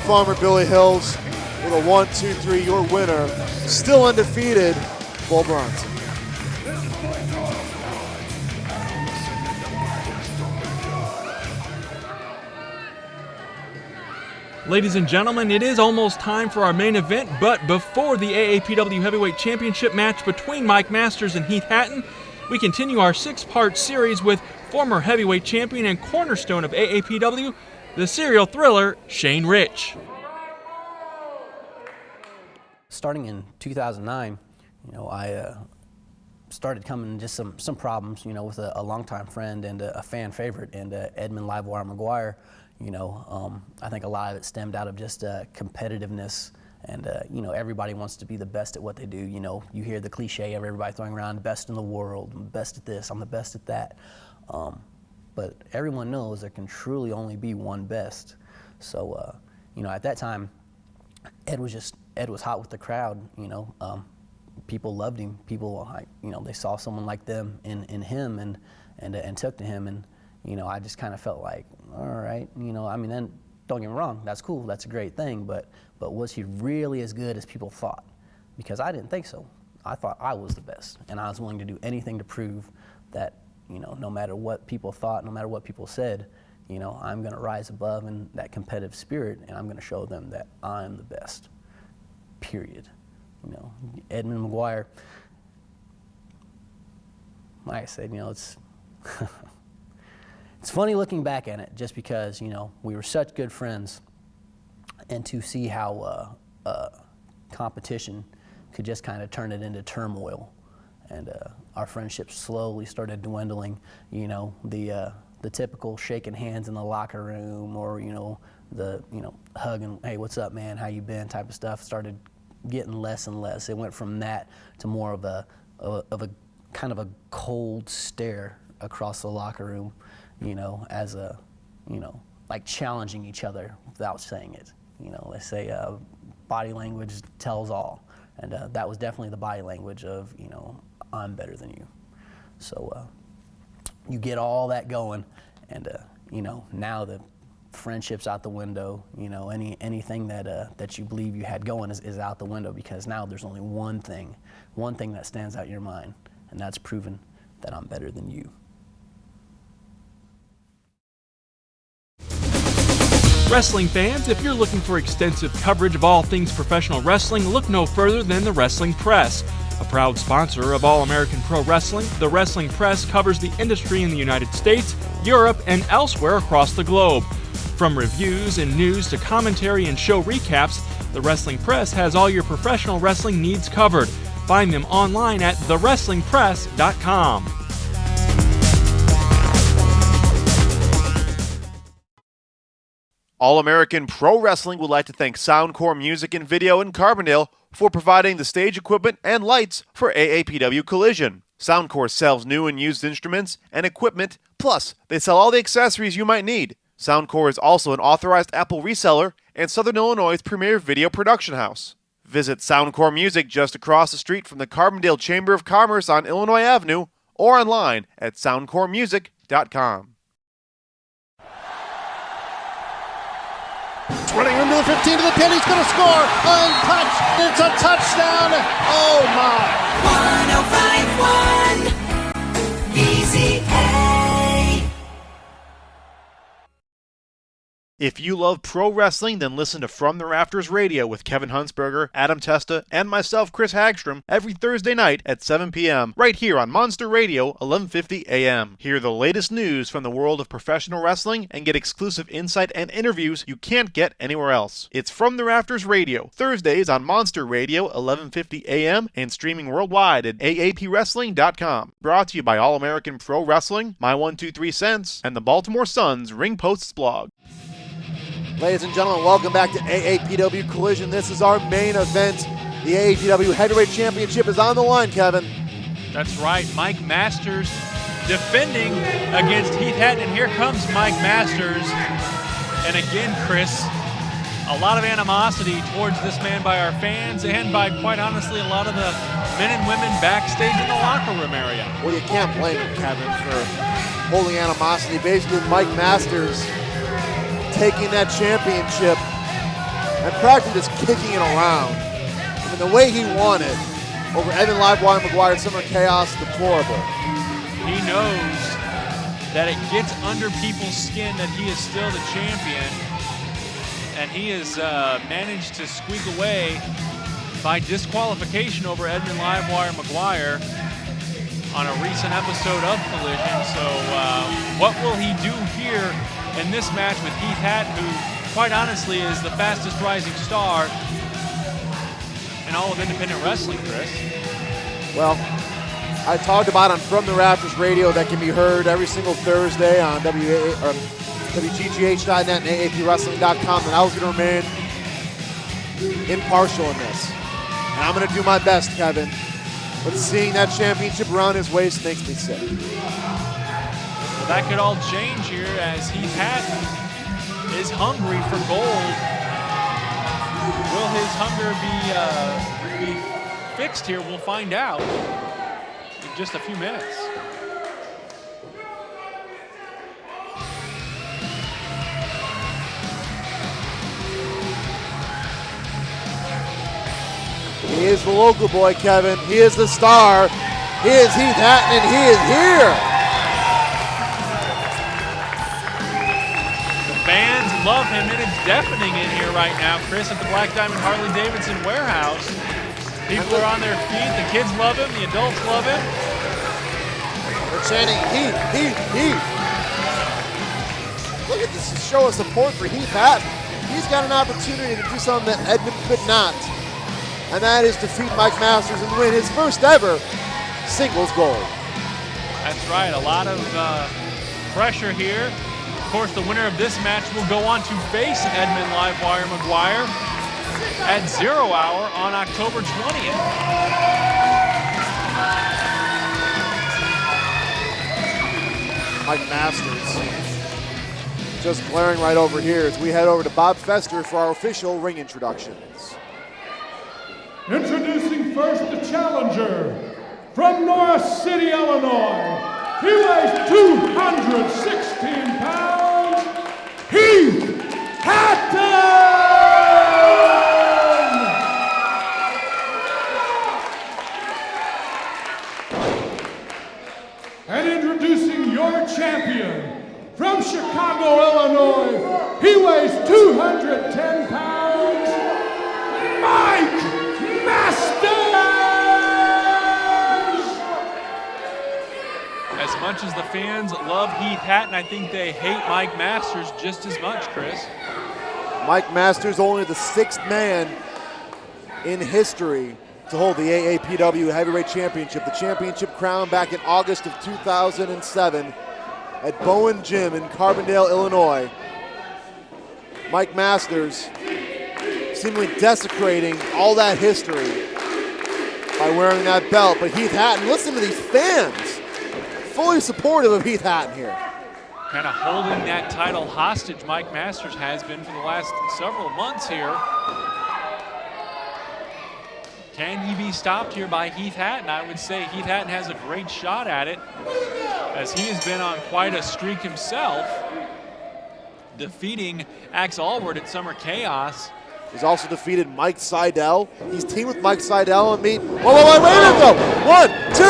Farmer Billy Hills with a 1-2-3, your winner. Still undefeated, Bull Bronson. Ladies and gentlemen, it is almost time for our main event, but before the AAPW Heavyweight Championship match between Mike Masters and Heath Hatton, we continue our 6-part series with former heavyweight champion and cornerstone of AAPW, the serial thriller, Shane Rich. Starting in 2009, I started coming into some problems, with a longtime friend and a fan favorite, and Edmund Livewire McGuire. I think a lot of it stemmed out of just competitiveness, and everybody wants to be the best at what they do. You hear the cliche of everybody throwing around best in the world, I'm the best at this, I'm the best at that. But everyone knows there can truly only be one best. So, at that time, Ed was hot with the crowd. People loved him. People, they saw someone like them in him and took to him. And I just kind of felt like, all right, then don't get me wrong, that's cool, that's a great thing, but was he really as good as people thought? Because I didn't think so. I thought I was the best, and I was willing to do anything to prove that, no matter what people thought, no matter what people said, I'm going to rise above in that competitive spirit, and I'm going to show them that I'm the best, period. Edmund McGuire, like I said, it's it's funny looking back at it, just because, we were such good friends, and to see how competition could just kind of turn it into turmoil. And our friendship slowly started dwindling. The typical shaking hands in the locker room, or the hugging, hey, what's up, man, how you been, type of stuff started getting less and less. It went from that to more of a kind of a cold stare across the locker room, as a, like challenging each other without saying it. They say body language tells all, and that was definitely the body language of, I'm better than you. So you get all that going, and now the friendship's out the window. Anything that you believe you had going is out the window, because now there's only one thing that stands out in your mind, and that's proving that I'm better than you. Wrestling fans, if you're looking for extensive coverage of all things professional wrestling, look no further than the Wrestling Press. A proud sponsor of All American Pro Wrestling, the Wrestling Press covers the industry in the United States, Europe, and elsewhere across the globe. From reviews and news to commentary and show recaps, the Wrestling Press has all your professional wrestling needs covered. Find them online at thewrestlingpress.com. All-American Pro Wrestling would like to thank Soundcore Music and Video in Carbondale for providing the stage equipment and lights for AAPW Collision. Soundcore sells new and used instruments and equipment, plus they sell all the accessories you might need. Soundcore is also an authorized Apple reseller and Southern Illinois' premier video production house. Visit Soundcore Music just across the street from the Carbondale Chamber of Commerce on Illinois Avenue, or online at soundcoremusic.com. Running into the 15 to the pin, he's going to score. Untouched. It's a touchdown. Oh, my. 105.1 Easy A. If you love pro wrestling, then listen to From the Rafters Radio with Kevin Huntsberger, Adam Testa, and myself, Chris Hagstrom, every Thursday night at 7 p.m. right here on Monster Radio, 1150 a.m. Hear the latest news from the world of professional wrestling and get exclusive insight and interviews you can't get anywhere else. It's From the Rafters Radio, Thursdays on Monster Radio, 1150 a.m. and streaming worldwide at AAPWrestling.com. Brought to you by All American Pro Wrestling, My 123 Cents, and the Baltimore Sun's Ring Posts blog. Ladies and gentlemen, welcome back to AAPW Collision. This is our main event. The AAPW Heavyweight Championship is on the line, Kevin. That's right. Mike Masters defending against Heath Hatton. And here comes Mike Masters. And again, Chris, a lot of animosity towards this man by our fans and by, quite honestly, a lot of the men and women backstage in the locker room area. Well, you can't blame him, Kevin, for holding animosity. Basically, Mike Masters taking that championship and practically just kicking it around. I mean, the way he won it over Evan Livewire McGuire, Summer Chaos, deplorable. He knows that it gets under people's skin that he is still the champion, and he has managed to squeak away by disqualification over Edmund Livewire McGuire on a recent episode of Collision. So what will he do here in this match with Heath Hatton, who, quite honestly, is the fastest rising star in all of independent wrestling, Chris? Well, I talked about on From the Rafters Radio that can be heard every single Thursday on WGGH.net and AAPWrestling.com, and I was going to remain impartial in this. And I'm going to do my best, Kevin. But seeing that championship around his waist makes me sick. Well, that could all change here as Heath Hatton is hungry for gold. Will his hunger be fixed here? We'll find out in just a few minutes. He is the local boy, Kevin. He is the star. He is Heath Hatton, and he is here. The fans love him, and it's deafening in here right now, Chris, at the Black Diamond Harley-Davidson warehouse. People are on their feet. The kids love him. The adults love him. They're chanting, Heath, Heath, Heath. Look at this show of support for Heath Hatton. He's got an opportunity to do something that Edmund could not, and that is defeat Mike Masters and win his first ever singles gold. That's right, a lot of pressure here. Of course, the winner of this match will go on to face Edmund Livewire McGuire at 0 Hour on October 20th. Mike Masters just glaring right over here as we head over to Bob Fester for our official ring introductions. Introducing first the challenger from North City, Illinois. He weighs 216 pounds, Heath Hatton! And introducing your champion from Chicago, Illinois. He weighs 210 pounds, Mike Masters! As much as the fans love Heath Hatton, I think they hate Mike Masters just as much, Chris. Mike Masters only the sixth man in history to hold the AAPW Heavyweight Championship. The championship crown back in August of 2007 at Bowen Gym in Carbondale, Illinois. Mike Masters seemingly desecrating all that history by wearing that belt. But Heath Hatton, listen to these fans, fully supportive of Heath Hatton here. Kind of holding that title hostage, Mike Masters has been for the last several months here. Can he be stopped here by Heath Hatton? I would say Heath Hatton has a great shot at it, as he has been on quite a streak himself, defeating Axe Allward at Summer Chaos. He's also defeated Mike Seidel. He's teamed with Mike Seidel and me. Whoa, wait a minute though. 1, 2,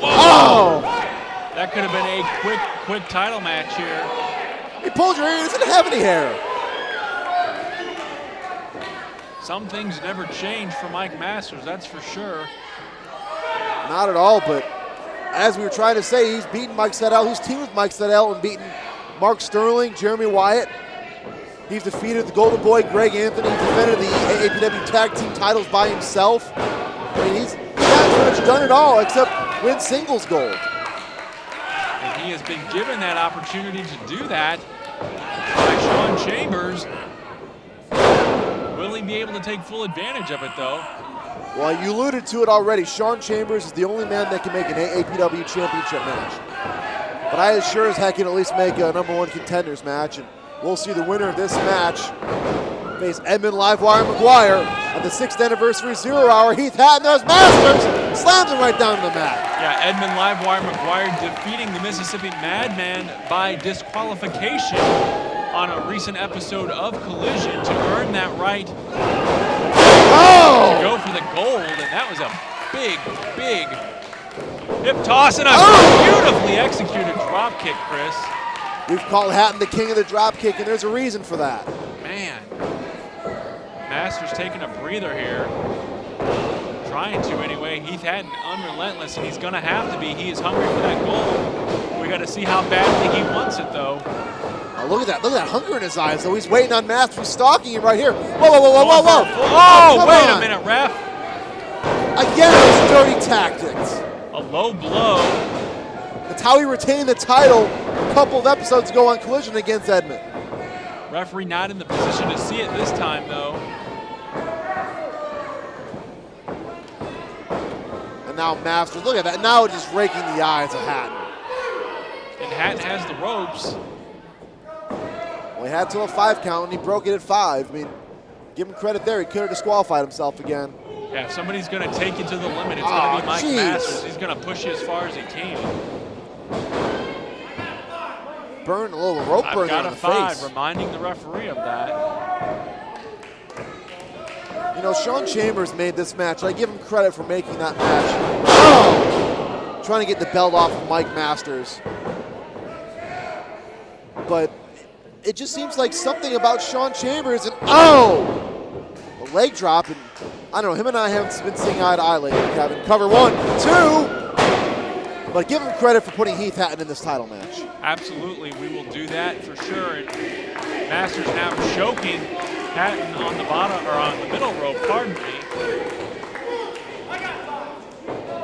oh! That could have been a quick title match here. He pulled your hair, he doesn't have any hair. Some things never change for Mike Masters, that's for sure. Not at all, but as we were trying to say, he's beaten Mike Seidel. He's teamed with Mike Seidel and beaten Mark Sterling, Jeremy Wyatt. He's defeated the Golden Boy, Greg Anthony. He's defended the AAPW Tag Team titles by himself. I mean, he's pretty much done it all except win singles gold. And he has been given that opportunity to do that by Sean Chambers. Will he be able to take full advantage of it, though? Well, you alluded to it already. Sean Chambers is the only man that can make an AAPW championship match. But I sure as heck can at least make a #1 contenders match. And we'll see the winner of this match face Edmund Livewire McGuire at the 6th anniversary 0 Hour. Heath Hatton, there's Masters, slams him right down to the mat. Yeah, Edmund Livewire McGuire defeating the Mississippi Madman by disqualification on a recent episode of Collision to earn that right to go for the gold, and that was a big hip toss and a beautifully executed drop kick, Chris. We've called Hatton the king of the drop kick, and there's a reason for that. Man, Masters taking a breather here. Trying to anyway. Heath Hatton unrelentless, and he's going to have to be. He is hungry for that goal. We got to see how badly he wants it, though. Oh, look at that hunger in his eyes, though. He's waiting on Masters, stalking him right here. Whoa. Oh, wait a minute, ref. Again, those dirty tactics. A low blow. That's how he retained the title a couple of episodes ago on Collision against Edmund. Referee not in the position to see it this time, though. And now Masters, look at that. Now just raking the eyes of Hatton. And Hatton has the ropes. Well, he had till a 5 count, and he broke it at 5. I mean, give him credit there. He could have disqualified himself again. Yeah, if somebody's going to take you to the limit, it's going to be Mike Masters. He's going to push you as far as he can. Burn a little rope burn on the face. I've got a 5, reminding the referee of that. You know, Sean Chambers made this match. I give him credit for making that match. Oh! Trying to get the belt off of Mike Masters. But it just seems like something about Sean Chambers and a leg drop, and I don't know, him and I haven't been seeing eye to eye lately, Kevin. Cover 1, 2, but give him credit for putting Heath Hatton in this title match. Absolutely, we will do that for sure. And Masters now choking Hatton on the bottom, or on the middle rope, pardon me.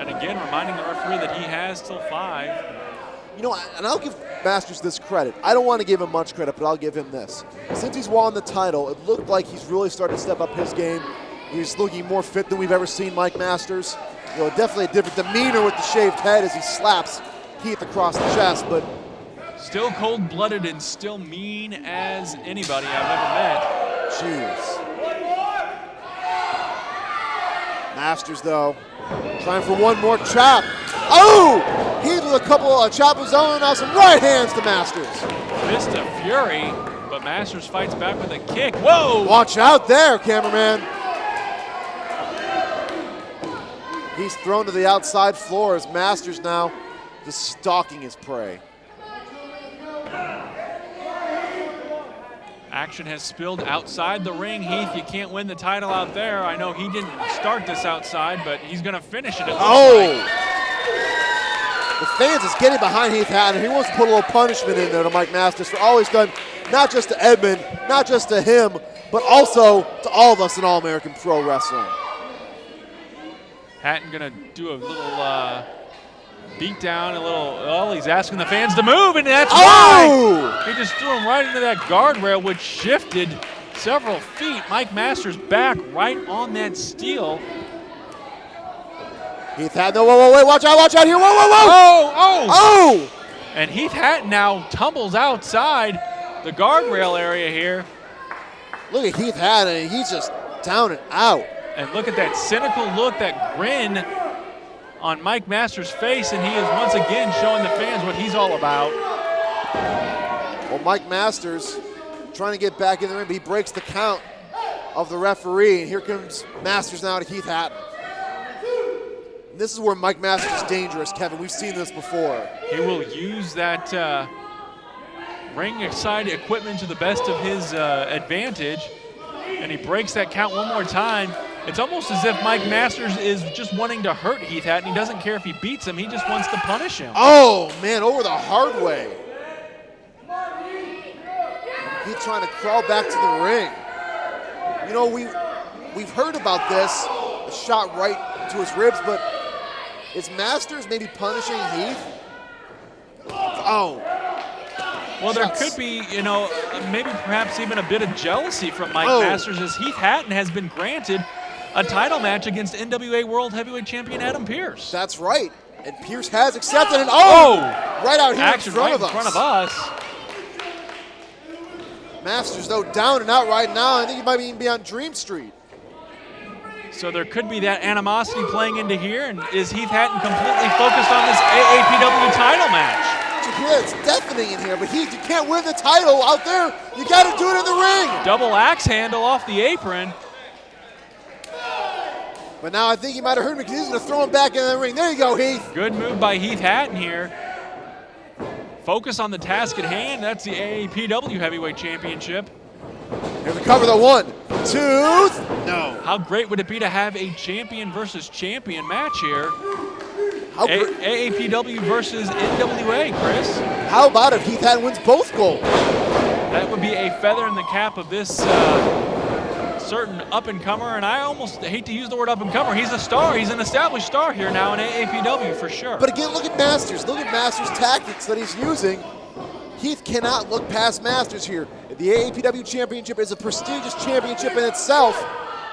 And again, reminding the referee that he has till 5. You know, and I'll give Masters this credit. I don't want to give him much credit, but I'll give him this. Since he's won the title, it looked like he's really started to step up his game. He's looking more fit than we've ever seen Mike Masters. You know, definitely a different demeanor with the shaved head as he slaps Heath across the chest, but still cold-blooded and still mean as anybody I've ever met. Jeez. Masters, though, trying for one more chop. Oh! Heath with a couple of chop of his own, now some right hands to Masters. Fist of fury, but Masters fights back with a kick. Whoa! Watch out there, cameraman. He's thrown to the outside floor as Masters now just stalking his prey. Action has spilled outside the ring. Heath, you can't win the title out there. I know he didn't start this outside, but he's going to finish it. Like. The fans is getting behind Heath Hatton. He wants to put a little punishment in there to Mike Masters for all he's done, not just to Edmund, not just to him, but also to all of us in All-American Pro Wrestling. Hatton going to do a little beat down, he's asking the fans to move, and that's why. He just threw him right into that guardrail, which shifted several feet. Mike Masters back right on that steel. Heath Hatton, whoa, watch out here, whoa. Oh! And Heath Hatton now tumbles outside the guardrail area here. Look at Heath Hatton, he's just down and out. And look at that cynical look, that grin on Mike Masters' face, and he is once again showing the fans what he's all about. Well, Mike Masters trying to get back in the ring, but he breaks the count of the referee, and here comes Masters now to Heath Hatton. And this is where Mike Masters is dangerous, Kevin. We've seen this before. He will use that ring-side equipment to the best of his advantage, and he breaks that count one more time. It's almost as if Mike Masters is just wanting to hurt Heath Hatton. He doesn't care if he beats him. He just wants to punish him. Oh, man, over the hard way. He's trying to crawl back to the ring. You know, we've heard about this, a shot right to his ribs, but is Masters maybe punishing Heath? Oh. Well, there could be, you know, maybe perhaps even a bit of jealousy from Mike Masters, as Heath Hatton has been granted a title match against NWA World Heavyweight Champion Adam Pearce. That's right. And Pearce has accepted it. Right out here Action in front right of us. in front of us. Masters, though, down and out right now. I think he might even be on Dream Street. So there could be that animosity playing into here. And is Heath Hatton completely focused on this AAPW title match? Yeah, it's deafening in here, but Heath, you can't win the title out there. You got to do it in the ring. Double axe handle off the apron. But now I think he might have heard me because he's going to throw him back in the ring. There you go, Heath. Good move by Heath Hatton here. Focus on the task at hand. That's the AAPW Heavyweight Championship. Here's the cover, the 1, 2, no. How great would it be to have a champion versus champion match here? AAPW versus NWA, Chris. How about if Heath Hatton wins both gold? That would be a feather in the cap of this certain up-and-comer, and I almost hate to use the word up-and-comer. He's a star. He's an established star here now in AAPW for sure. But again, look at Masters. Look at Masters' tactics that he's using. Heath cannot look past Masters here. The AAPW Championship is a prestigious championship in itself.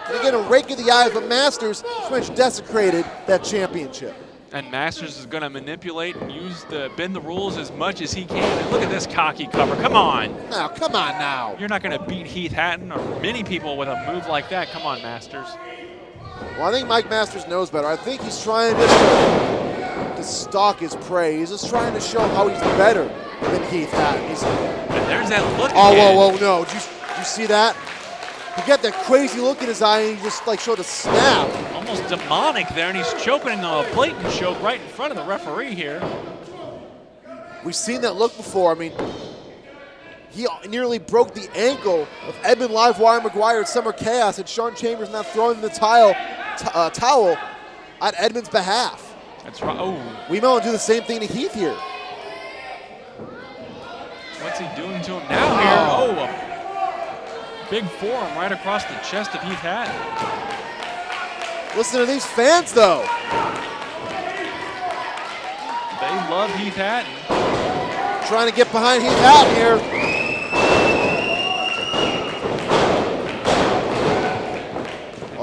And again, a rake of the eyes, but Masters pretty much desecrated that championship. And Masters is going to manipulate and bend the rules as much as he can. And look at this cocky cover. Come on. Now, come on now. You're not going to beat Heath Hatton or many people with a move like that. Come on, Masters. Well, I think Mike Masters knows better. I think he's trying to stalk his prey. He's just trying to show how he's better than Heath Hatton. And there's that look again. Whoa, no. Did you see that? He got that crazy look in his eye, and he just like showed a snap. Almost demonic there, and he's choking on a blatant choke right in front of the referee here. We've seen that look before. I mean, he nearly broke the ankle of Edmund Livewire McGuire at Summer Chaos, and Sean Chambers now throwing the towel on Edmund's behalf. That's right. Oh. We might want to do the same thing to Heath here. What's he doing to him now here? Oh, big forearm right across the chest of Heath Hatton. Listen to these fans, though. They love Heath Hatton. Trying to get behind Heath Hatton here.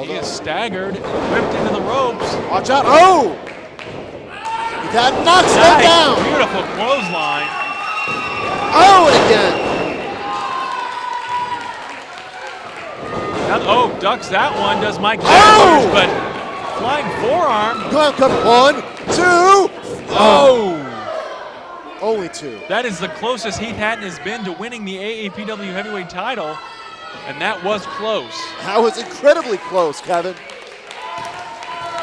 He is staggered, whipped into the ropes. Watch out. Oh! Heath Hatton knocks him down. Beautiful clothesline. Oh, and again. Now, ducks that one, does Mike Jackson, but flying forearm. Come on, come 1, 2. Oh. Only 2. That is the closest Heath Hatton has been to winning the AAPW Heavyweight title, and that was close. That was incredibly close, Kevin.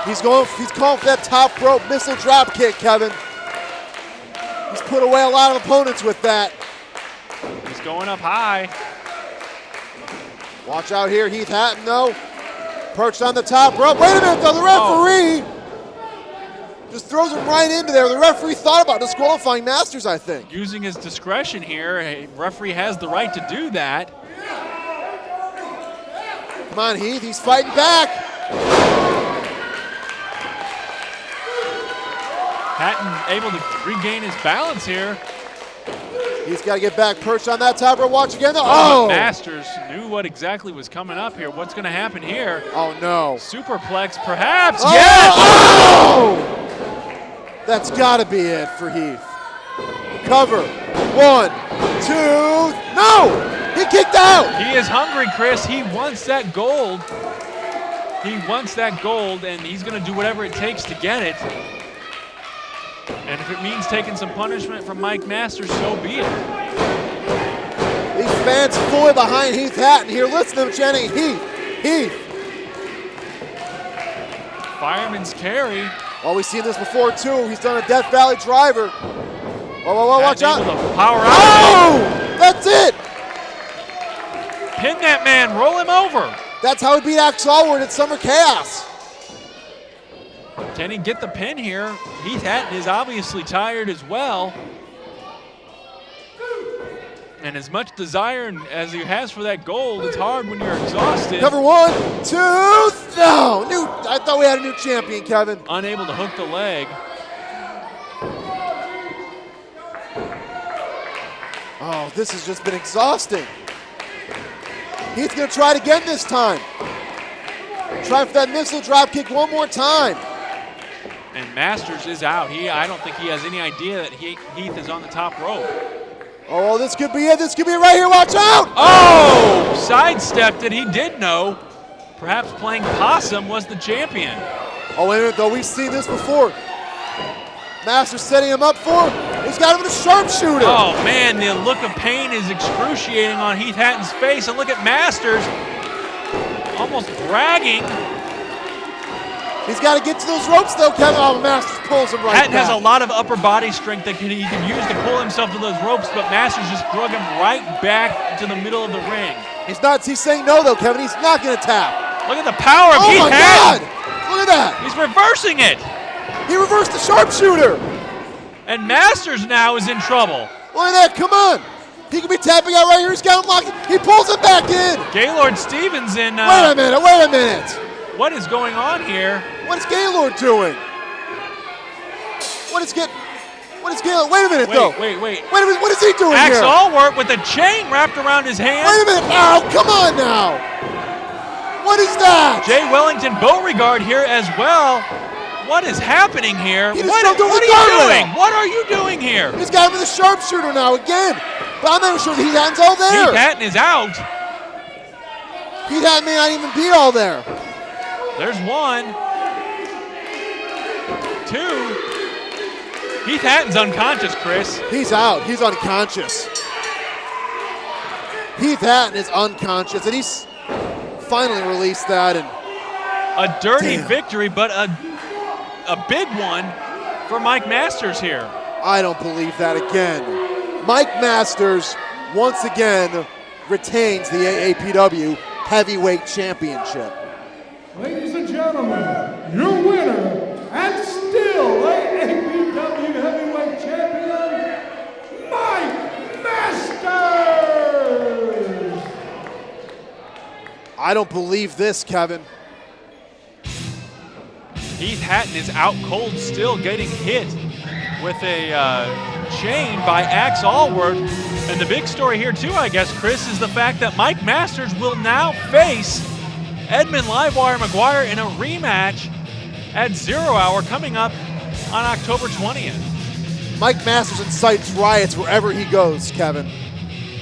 He's calling for that top rope missile drop kick, Kevin. He's put away a lot of opponents with that. He's going up high. Watch out here, Heath Hatton, though. Perched on the top rope. Wait a minute, though. The referee just throws him right into there. The referee thought about disqualifying Masters, I think. Using his discretion here. A referee has the right to do that. Come on, Heath. He's fighting back. Hatton able to regain his balance here. He's got to get back, perched on that top rope. Watch again, though. Oh! Masters knew what exactly was coming up here. What's going to happen here? Oh, no. Superplex, perhaps. Oh! Yes! Oh! That's got to be it for Heath. Cover. 1, 2. No! He kicked out. He is hungry, Chris. He wants that gold. He wants that gold, and he's going to do whatever it takes to get it. And if it means taking some punishment from Mike Masters, so be it. These fans fully behind Heath Hatton here. Listen to them chanting, Heath, Heath. Fireman's carry. Well, we've seen this before, too. He's done a Death Valley driver. Whoa, watch out. Able to power out. Oh, that's it. Pin that man, roll him over. That's how he beat Axe Allward at Summer Chaos. Can he get the pin here? Heath Hatton is obviously tired as well. And as much desire as he has for that gold, it's hard when you're exhausted. Cover 1, 2, no. I thought we had a new champion, Kevin. Unable to hook the leg. Oh, this has just been exhausting. He's going to try it again this time. Try for that missile drop kick one more time. And Masters is out. I don't think he has any idea that Heath is on the top rope. Oh, this could be it. This could be it right here. Watch out. Oh, sidestepped it. He did know. Perhaps playing possum was the champion. Oh, wait a minute, though. We've seen this before. Masters setting him up for. He's got him in a sharpshooter. Oh, man, the look of pain is excruciating on Heath Hatton's face. And look at Masters almost bragging. He's got to get to those ropes, though, Kevin. Oh, Masters pulls him right Hatton back. has a lot of upper body strength that he can use to pull himself to those ropes, but Masters just drug him right back to the middle of the ring. He's saying no, though, Kevin. He's not going to tap. Look at the power of Heath Hatton. God. Look at that. He's reversing it. He reversed the sharpshooter. And Masters now is in trouble. Look at that. Come on. He could be tapping out right here. He's got him locked. He pulls him back in. Gaylord Stevens in. Wait a minute. What is going on here? What is Gaylord doing? What is Gaylord? Wait a minute, though. Wait. Wait a minute. What is he doing Axe here? Allward with a chain wrapped around his hand. Wait a minute. Oh, come on now. What is that? Jay Wellington Beauregard here as well. What is happening here? He just What jumped over are the you guardrail. doing? What are you doing here? He's got him in the sharpshooter now again. But I'm not even sure that Heath Hatton's all there. Heath Hatton is out. Heath Hatton may not even be all there. There's 1, 2. Heath Hatton's unconscious, Chris. He's out. He's unconscious. Heath Hatton is unconscious, and he's finally released that. And a dirty victory, but a big one for Mike Masters here. I don't believe that again. Mike Masters once again retains the AAPW Heavyweight Championship. Ladies and gentlemen, your winner and still AAPW Heavyweight Champion, Mike Masters! I don't believe this, Kevin. Heath Hatton is out cold still, getting hit with a chain by Axe Allward. And the big story here too, I guess, Chris, is the fact that Mike Masters will now face Edmund Livewire McGuire in a rematch at 0 Hour coming up on October 20th. Mike Masters incites riots wherever he goes, Kevin.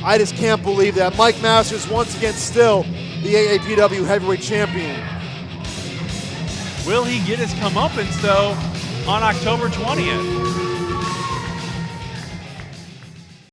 I just can't believe that. Mike Masters once again still the AAPW Heavyweight Champion. Will he get his comeuppance, though, on October 20th?